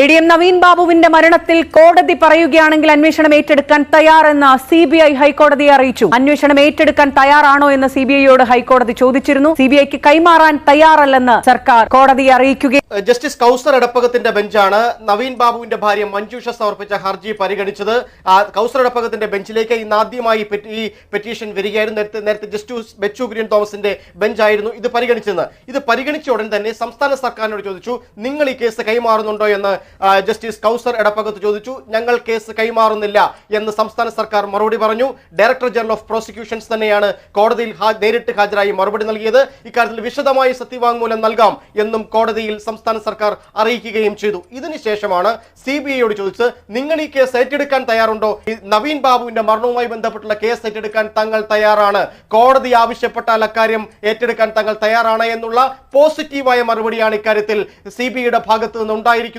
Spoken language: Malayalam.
എ.ഡി.എം. നവീൻ ബാബുവിന്റെ മരണത്തിൽ കോടതി പറയുകയാണെങ്കിൽ അന്വേഷണം ഏറ്റെടുക്കാൻ തയ്യാറെന്ന് സിബിഐ ഹൈക്കോടതിയെ അറിയിച്ചു. അന്വേഷണം ഏറ്റെടുക്കാൻ തയ്യാറാണോ എന്ന് സിബിഐയോട് ഹൈക്കോടതി ചോദിച്ചിരുന്നു. സിബിഐക്ക് കൈമാറാൻ തയ്യാറല്ലെന്ന് സർക്കാർ കോടതിയെ അറിയിക്കുകയും. ജസ്റ്റിസ് കൗസർ എടപ്പകത്തിന്റെ ബെഞ്ചാണ് നവീൻ ബാബുവിന്റെ ഭാര്യ മഞ്ജുഷ സമർപ്പിച്ച ഹർജി പരിഗണിച്ചത്. കൗസർ എടപ്പകത്തിന്റെ ബെഞ്ചിലേക്ക് ഇന്ന് ആദ്യമായി ഈ പെറ്റീഷൻ വരികയായിരുന്നു. നേരത്തെ ജസ്റ്റിസ് ബെച്ചു കുര്യൻ തോമസിന്റെ ബെഞ്ചായിരുന്നു ഇത് പരിഗണിച്ചത്. ഇത് പരിഗണിച്ച ഉടൻ തന്നെ സംസ്ഥാന സർക്കാരിനോട് ചോദിച്ചു, നിങ്ങൾ ഈ കേസ് കൈമാറുന്നുണ്ടോ എന്ന് ജസ്റ്റിസ് കൗസർ എടപ്പകത്ത് ചോദിച്ചു. ഞങ്ങൾ കേസ് കൈമാറുന്നില്ല എന്ന് സംസ്ഥാന സർക്കാർ മറുപടി പറഞ്ഞു. ഡയറക്ടർ ജനറൽ ഓഫ് പ്രോസിക്യൂഷൻസ് തന്നെയാണ് കോടതിയിൽ നേരിട്ട് ഹാജരായി മറുപടി നൽകിയത്. ഇക്കാര്യത്തിൽ വിശദമായ സത്യവാങ്മൂലം നൽകാം എന്നും കോടതിയിൽ സംസ്ഥാന സർക്കാർ അറിയിക്കുകയും ചെയ്തു. ഇതിനുശേഷമാണ് സിബിഐയോട് ചോദിച്ചത്, നിങ്ങൾ ഈ കേസ് ഏറ്റെടുക്കാൻ തയ്യാറുണ്ടോ? നവീൻ ബാബുവിന്റെ മരണവുമായി ബന്ധപ്പെട്ടുള്ള കേസ് ഏറ്റെടുക്കാൻ തങ്ങൾ തയ്യാറാണ്, കോടതി ആവശ്യപ്പെട്ടാൽ അക്കാര്യം ഏറ്റെടുക്കാൻ തങ്ങൾ തയ്യാറാണ് എന്നുള്ള പോസിറ്റീവായ മറുപടിയാണ് ഇക്കാര്യത്തിൽ സിബിഐയുടെ ഭാഗത്ത് നിന്നുണ്ടായിരിക്കുന്നത്.